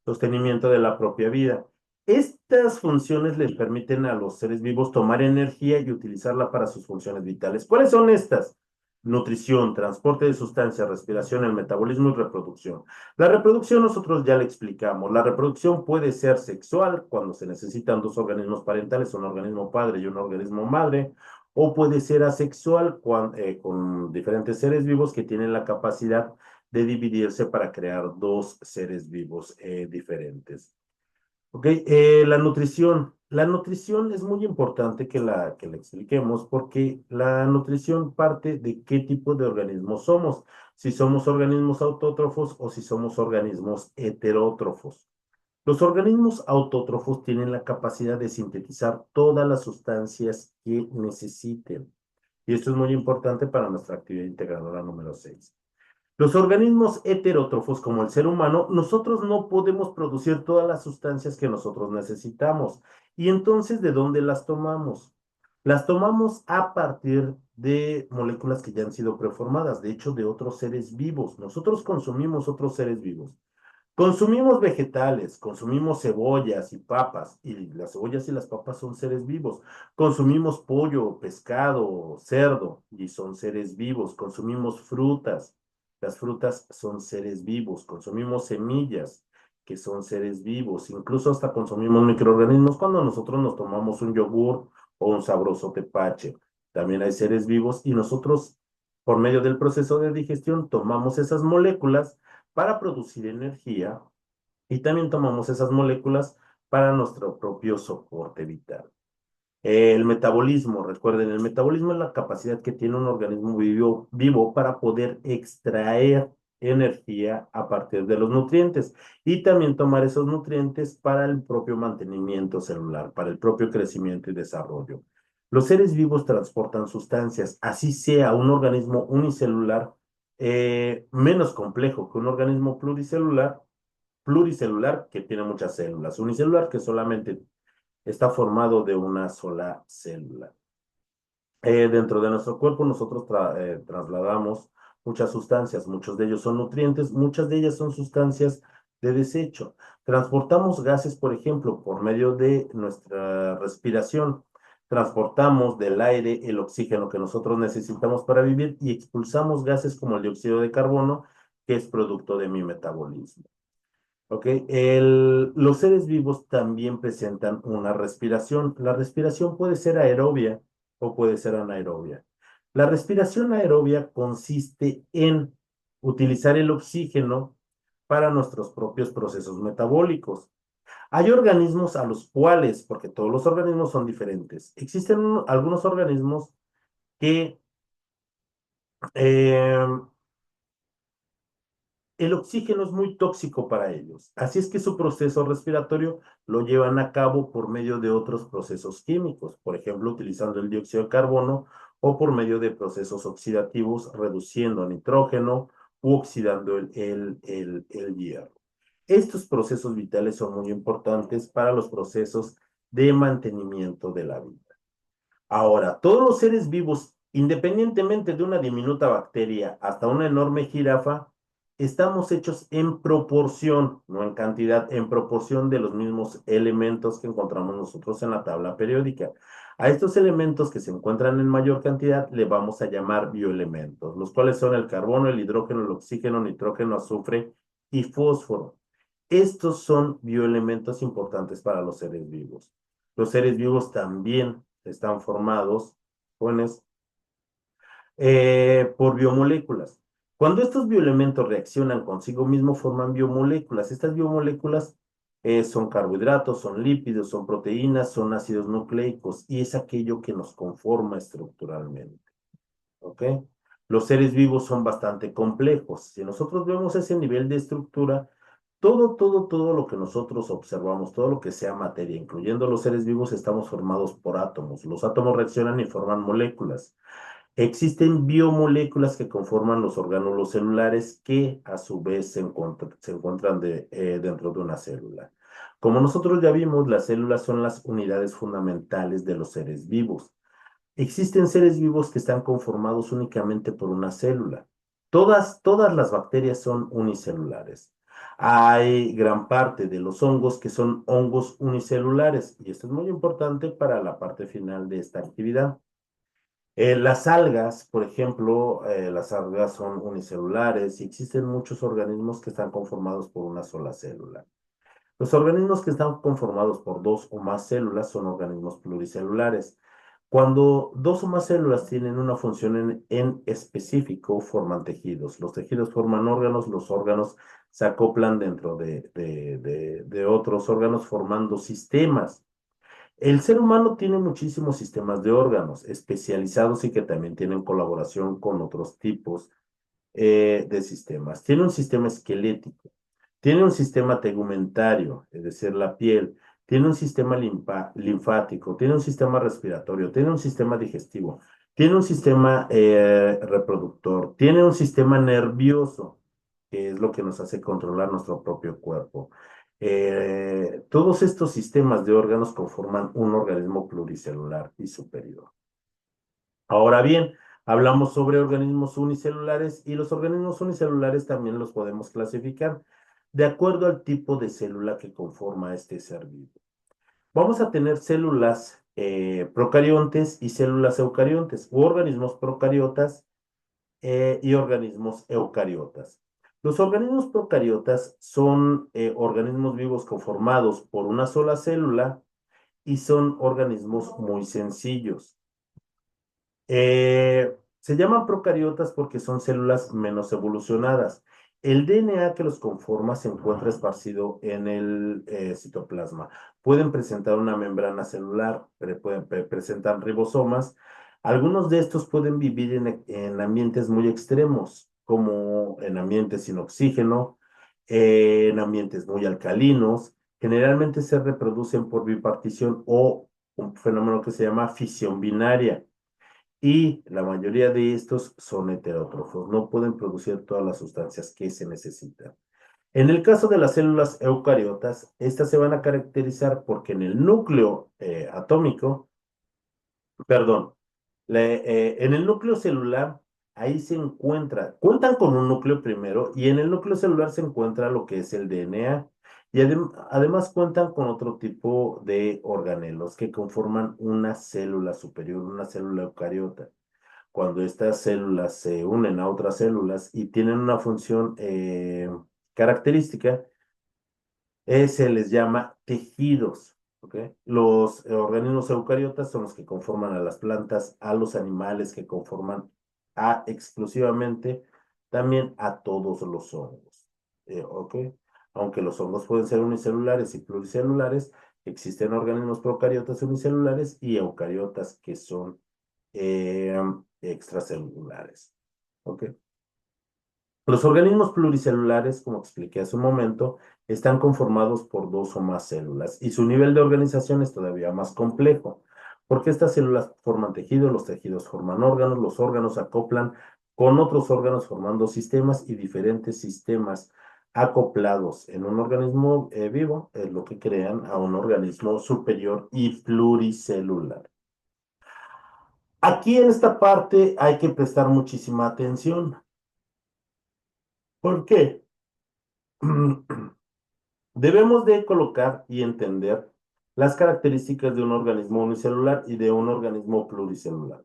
sostenimiento de la propia vida. Estas funciones les permiten a los seres vivos tomar energía y utilizarla para sus funciones vitales. ¿Cuáles son estas? Nutrición, transporte de sustancias, respiración, el metabolismo y reproducción. La reproducción nosotros ya le explicamos. La reproducción puede ser sexual cuando se necesitan dos organismos parentales, un organismo padre y un organismo madre, o puede ser asexual con diferentes seres vivos que tienen la capacidad de dividirse para crear dos seres vivos diferentes. Ok, la nutrición. La nutrición es muy importante que la expliquemos porque la nutrición parte de qué tipo de organismos somos, si somos organismos autótrofos o si somos organismos heterótrofos. Los organismos autótrofos tienen la capacidad de sintetizar todas las sustancias que necesiten. Y esto es muy importante para nuestra actividad integradora número 6. Los organismos heterótrofos, como el ser humano, nosotros no podemos producir todas las sustancias que nosotros necesitamos. Y entonces, ¿de dónde las tomamos? Las tomamos a partir de moléculas que ya han sido preformadas, de hecho, de otros seres vivos. Nosotros consumimos otros seres vivos. Consumimos vegetales, consumimos cebollas y papas, y las cebollas y las papas son seres vivos. Consumimos pollo, pescado, cerdo, y son seres vivos. Consumimos frutas, las frutas son seres vivos. Consumimos semillas, que son seres vivos. Incluso hasta consumimos microorganismos cuando nosotros nos tomamos un yogur o un sabroso tepache. También hay seres vivos y nosotros, por medio del proceso de digestión, tomamos esas moléculas para producir energía y también tomamos esas moléculas para nuestro propio soporte vital. El metabolismo, recuerden, el metabolismo es la capacidad que tiene un organismo vivo para poder extraer energía a partir de los nutrientes y también tomar esos nutrientes para el propio mantenimiento celular, para el propio crecimiento y desarrollo. Los seres vivos transportan sustancias, así sea un organismo unicelular menos complejo que un organismo pluricelular que tiene muchas células, unicelular que solamente está formado de una sola célula. Dentro de nuestro cuerpo nosotros trasladamos muchas sustancias, muchos de ellos son nutrientes, muchas de ellas son sustancias de desecho. Transportamos gases, por ejemplo, por medio de nuestra respiración. transportamos del aire el oxígeno que nosotros necesitamos para vivir y expulsamos gases como el dióxido de carbono, que es producto de mi metabolismo. ¿Ok? Los seres vivos también presentan una respiración. La respiración puede ser aerobia o puede ser anaerobia. La respiración aerobia consiste en utilizar el oxígeno para nuestros propios procesos metabólicos. Hay organismos a los cuales, porque todos los organismos son diferentes, existen algunos organismos que eh, el oxígeno es muy tóxico para ellos, así es que su proceso respiratorio lo llevan a cabo por medio de otros procesos químicos, por ejemplo, utilizando el dióxido de carbono o por medio de procesos oxidativos, reduciendo nitrógeno u oxidando el hierro. Estos procesos vitales son muy importantes para los procesos de mantenimiento de la vida. Ahora, todos los seres vivos, independientemente de una diminuta bacteria hasta una enorme jirafa, estamos hechos en proporción, no en cantidad, en proporción de los mismos elementos que encontramos nosotros en la tabla periódica. A estos elementos que se encuentran en mayor cantidad le vamos a llamar bioelementos, los cuales son el carbono, el hidrógeno, el oxígeno, nitrógeno, azufre y fósforo. Estos son bioelementos importantes para los seres vivos. Los seres vivos también están formados, jóvenes, por biomoléculas. Cuando estos bioelementos reaccionan consigo mismo, forman biomoléculas. Estas biomoléculas son carbohidratos, son lípidos, son proteínas, son ácidos nucleicos y es aquello que nos conforma estructuralmente. ¿Ok? Los seres vivos son bastante complejos. Si nosotros vemos ese nivel de estructura, todo lo que nosotros observamos, todo lo que sea materia, incluyendo los seres vivos, estamos formados por átomos. Los átomos reaccionan y forman moléculas. Existen biomoléculas que conforman los orgánulos celulares que a su vez se encuentran dentro de una célula. Como nosotros ya vimos, las células son las unidades fundamentales de los seres vivos. Existen seres vivos que están conformados únicamente por una célula. Todas las bacterias son unicelulares. Hay gran parte de los hongos que son hongos unicelulares y esto es muy importante para la parte final de esta actividad. Las algas, por ejemplo, las algas son unicelulares y existen muchos organismos que están conformados por una sola célula. Los organismos que están conformados por dos o más células son organismos pluricelulares. Cuando dos o más células tienen una función en específico, forman tejidos. Los tejidos forman órganos, los órganos se acoplan dentro de otros órganos formando sistemas. El ser humano tiene muchísimos sistemas de órganos especializados y que también tienen colaboración con otros tipos de sistemas. Tiene un sistema esquelético, tiene un sistema tegumentario, es decir, la piel, tiene un sistema linfático, tiene un sistema respiratorio, tiene un sistema digestivo, tiene un sistema reproductor, tiene un sistema nervioso, que es lo que nos hace controlar nuestro propio cuerpo. Todos estos sistemas de órganos conforman un organismo pluricelular y superior. Ahora bien, hablamos sobre organismos unicelulares y los organismos unicelulares también los podemos clasificar de acuerdo al tipo de célula que conforma este ser vivo. Vamos a tener células procariontes y células eucariontes, u organismos procariotas y organismos eucariotas. Los organismos procariotas son organismos vivos conformados por una sola célula y son organismos muy sencillos. Se llaman procariotas porque son células menos evolucionadas. El DNA que los conforma se encuentra esparcido en el citoplasma. Pueden presentar una membrana celular, presentan ribosomas. Algunos de estos pueden vivir en ambientes muy extremos, como en ambientes sin oxígeno, en ambientes muy alcalinos. Generalmente se reproducen por bipartición o un fenómeno que se llama fisión binaria y la mayoría de estos son heterótrofos, no pueden producir todas las sustancias que se necesitan. En el caso de las células eucariotas, estas se van a caracterizar porque en el núcleo atómico, perdón, en el núcleo celular, ahí se encuentra, cuentan con un núcleo primero y en el núcleo celular se encuentra lo que es el DNA. Y además cuentan con otro tipo de organelos que conforman una célula superior, una célula eucariota. Cuando estas células se unen a otras células y tienen una función característica, se les llama tejidos. ¿Ok? Los organismos eucariotas son los que conforman a las plantas, a los animales que conforman exclusivamente también a todos los hongos. ¿Ok? Aunque los hongos pueden ser unicelulares y pluricelulares, existen organismos procariotas unicelulares y eucariotas que son eh, extracelulares. ¿Ok? Los organismos pluricelulares, como expliqué hace un momento, están conformados por dos o más células y su nivel de organización es todavía más complejo, porque estas células forman tejidos, los tejidos forman órganos, los órganos se acoplan con otros órganos formando sistemas y diferentes sistemas acoplados en un organismo vivo es lo que crean a un organismo superior y pluricelular. Aquí en esta parte hay que prestar muchísima atención. ¿Por qué? Debemos de colocar y entender las características de un organismo unicelular y de un organismo pluricelular.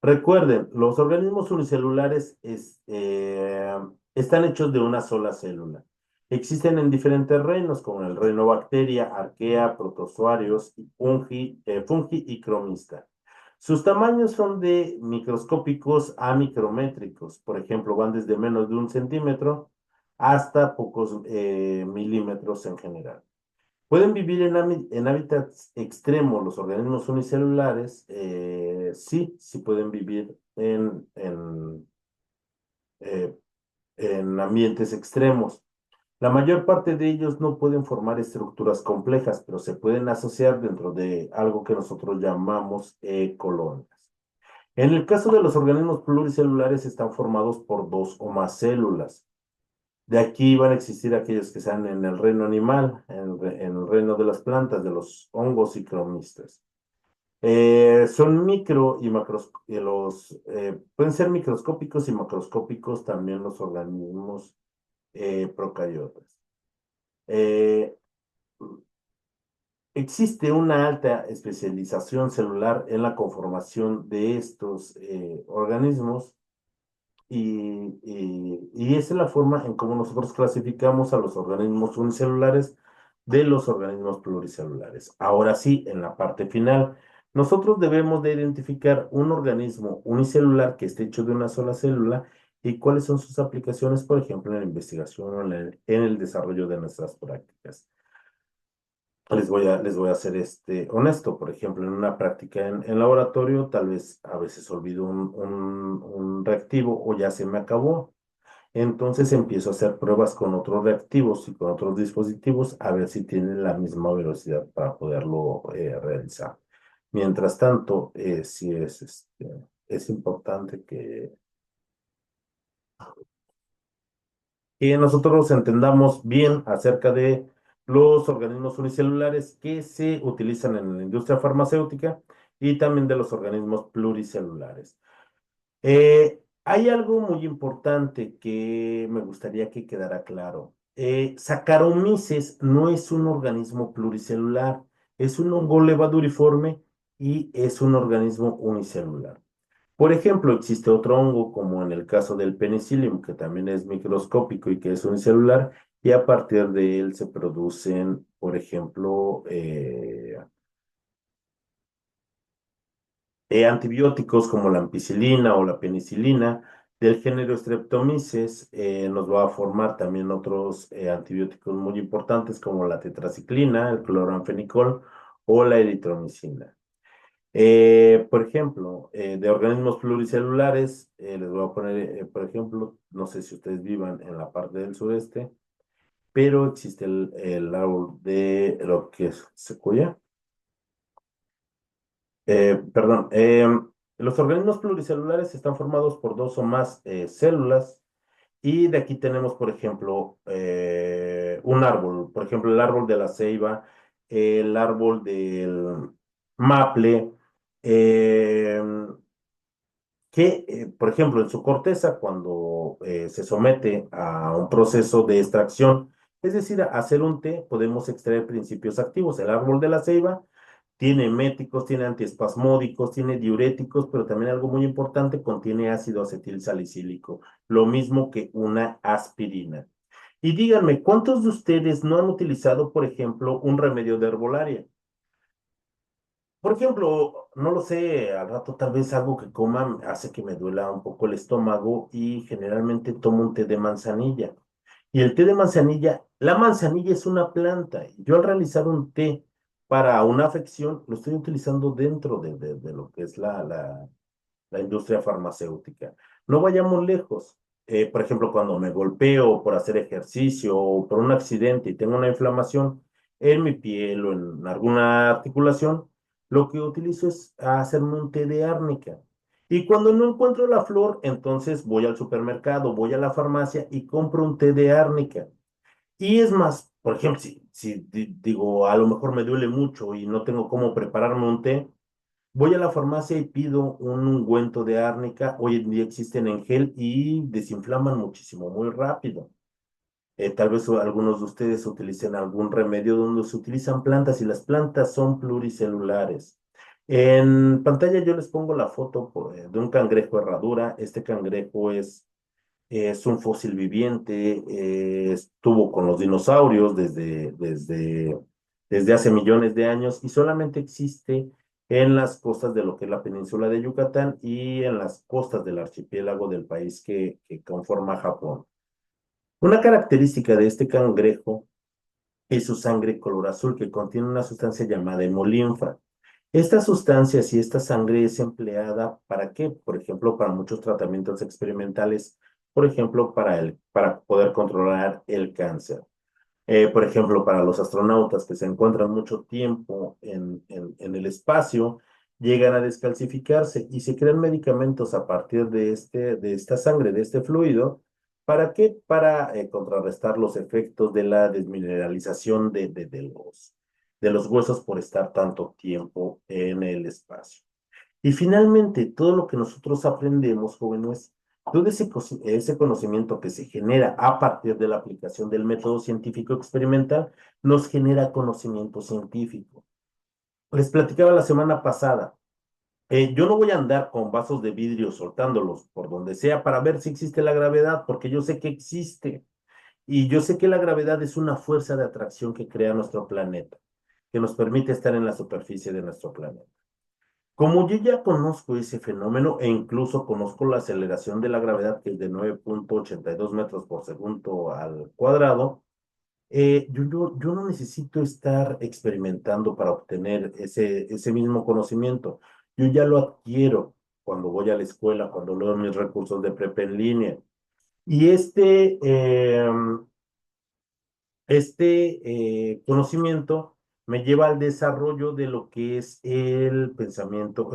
Recuerden, los organismos unicelulares están hechos de una sola célula. Existen en diferentes reinos, como el reino bacteria, arquea, protozoarios, fungi y cromista. Sus tamaños son de microscópicos a micrométricos. Por ejemplo, van desde menos de 1 centímetro hasta pocos milímetros en general. Pueden vivir en hábitats extremos. Los organismos unicelulares, sí pueden vivir eh, en ambientes extremos. La mayor parte de ellos no pueden formar estructuras complejas, pero se pueden asociar dentro de algo que nosotros llamamos colonias. En el caso de los organismos pluricelulares, están formados por dos o más células. De aquí van a existir aquellos que sean en el reino animal, en el reino de las plantas, de los hongos y cromistas. Son micro y macros, pueden ser microscópicos y macroscópicos también los organismos procariotas. Eh, Existe una alta especialización celular en la conformación de estos organismos y esa es la forma en cómo nosotros clasificamos a los organismos unicelulares de los organismos pluricelulares. Ahora sí, en la parte final, nosotros debemos de identificar un organismo unicelular que esté hecho de una sola célula y cuáles son sus aplicaciones, por ejemplo, en la investigación o en el desarrollo de nuestras prácticas. Les voy a ser honesto, por ejemplo, en una práctica en laboratorio, tal vez a veces olvido un reactivo o ya se me acabó. Entonces empiezo a hacer pruebas con otros reactivos y con otros dispositivos a ver si tienen la misma velocidad para poderlo realizar. Mientras tanto, sí es importante que nosotros entendamos bien acerca de los organismos unicelulares que se utilizan en la industria farmacéutica y también de los organismos pluricelulares. Hay algo muy importante que me gustaría que quedara claro. Saccharomyces no es un organismo pluricelular, es un hongo levaduriforme y es un organismo unicelular. Por ejemplo, existe otro hongo, como en el caso del penicillium, que también es microscópico y que es unicelular, y a partir de él se producen, por ejemplo, antibióticos como la ampicilina o la penicilina del género Streptomyces. Nos va a formar también otros antibióticos muy importantes como la tetraciclina, el cloranfenicol o la eritromicina. Por ejemplo, de organismos pluricelulares, les voy a poner, por ejemplo, no sé si ustedes vivan en la parte del sureste, pero existe el árbol de lo que es secuoya. Perdón, los organismos pluricelulares están formados por dos o más células y de aquí tenemos, por ejemplo, un árbol, por ejemplo, el árbol de la ceiba, el árbol del maple, eh, que, por ejemplo, en su corteza, cuando se somete a un proceso de extracción, Es decir, hacer un té podemos extraer principios activos. El árbol de la ceiba tiene eméticos, tiene antiespasmódicos, tiene diuréticos, pero también algo muy importante, contiene ácido acetil salicílico, lo mismo que una aspirina. Y díganme, ¿cuántos de ustedes no han utilizado, por ejemplo, un remedio de herbolaria? Por ejemplo, no lo sé, al rato tal vez algo que coma hace que me duela un poco el estómago y generalmente tomo un té de manzanilla. Y el té de manzanilla, la manzanilla es una planta. Y yo al realizar un té para una afección, lo estoy utilizando dentro de lo que es la industria farmacéutica. No vayamos lejos. Por ejemplo, cuando me golpeo por hacer ejercicio o por un accidente y tengo una inflamación en mi piel o en alguna articulación, lo que utilizo es hacerme un té de árnica. Y cuando no encuentro la flor, entonces voy al supermercado, voy a la farmacia y compro un té de árnica. Y es más, por ejemplo, si digo, a lo mejor me duele mucho y no tengo cómo prepararme un té, voy a la farmacia y pido un ungüento de árnica. Hoy en día existen en gel y desinflaman muchísimo, muy rápido. Tal vez algunos de ustedes utilicen algún remedio donde se utilizan plantas y las plantas son pluricelulares. En pantalla yo les pongo la foto de un cangrejo herradura. Este cangrejo es un fósil viviente, estuvo con los dinosaurios desde hace millones de años y solamente existe en las costas de lo que es la península de Yucatán y en las costas del archipiélago del país que conforma Japón. Una característica de este cangrejo es su sangre color azul que contiene una sustancia llamada hemolinfa. Esta sustancia, si esta sangre es empleada, ¿para qué? Por ejemplo, para muchos tratamientos experimentales, por ejemplo, para poder controlar el cáncer. Por ejemplo, para los astronautas que se encuentran mucho tiempo en el espacio, llegan a descalcificarse y se crean medicamentos a partir de esta sangre, de este fluido. ¿Para qué? Para contrarrestar los efectos de la desmineralización de los huesos por estar tanto tiempo en el espacio. Y finalmente, todo lo que nosotros aprendemos, jóvenes, todo ese conocimiento que se genera a partir de la aplicación del método científico experimental, nos genera conocimiento científico. Les platicaba la semana pasada, yo no voy a andar con vasos de vidrio soltándolos por donde sea para ver si existe la gravedad, porque yo sé que existe. Y yo sé que la gravedad es una fuerza de atracción que crea nuestro planeta, que nos permite estar en la superficie de nuestro planeta. Como yo ya conozco ese fenómeno e incluso conozco la aceleración de la gravedad, que es de 9,82 metros por segundo al cuadrado, yo no necesito estar experimentando para obtener ese mismo conocimiento. Yo ya lo adquiero cuando voy a la escuela, cuando leo mis recursos de prepa en línea. Y este conocimiento me lleva al desarrollo de lo que es el pensamiento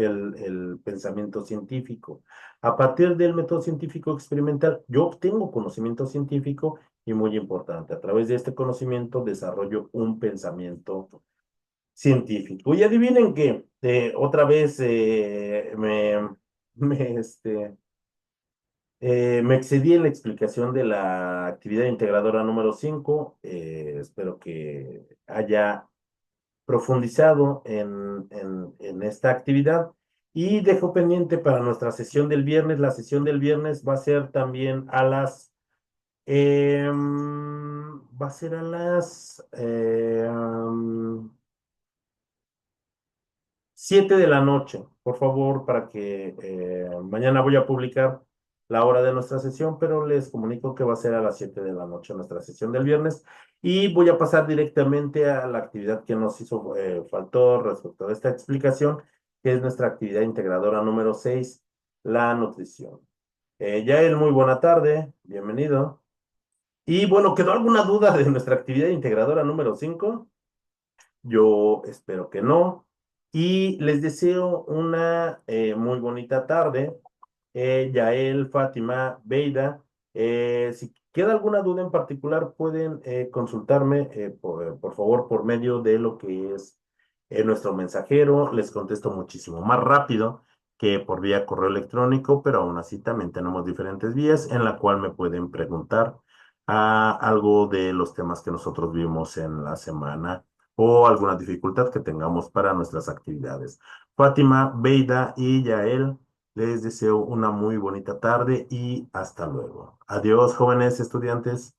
científico. A partir del método científico experimental, yo obtengo conocimiento científico y muy importante, a través de este conocimiento desarrollo un pensamiento científico. Y adivinen qué, otra vez me, este, me excedí en la explicación de la actividad integradora número 5. Espero que haya profundizado en esta actividad. Y dejo pendiente para nuestra sesión del viernes. La sesión del viernes va a ser también va a ser a las 7 de la noche, por favor, para que mañana voy a publicar la hora de nuestra sesión, pero les comunico que va a ser a las 7 de la noche nuestra sesión del viernes y voy a pasar directamente a la actividad que nos hizo faltó respecto a esta explicación, que es nuestra actividad integradora número 6, la nutrición. Yael, muy buena tarde, bienvenido. Y bueno, ¿quedó alguna duda de nuestra actividad integradora número 5? Yo espero que no. Y les deseo una muy bonita tarde. Yael, Fátima, Beida. Si queda alguna duda en particular, pueden consultarme, por favor, por medio de lo que es nuestro mensajero. Les contesto muchísimo más rápido que por vía correo electrónico, pero aún así también tenemos diferentes vías en la cual me pueden preguntar a algo de los temas que nosotros vimos en la semana o alguna dificultad que tengamos para nuestras actividades. Fátima, Beida y Yael, les deseo una muy bonita tarde y hasta luego. Adiós, jóvenes estudiantes.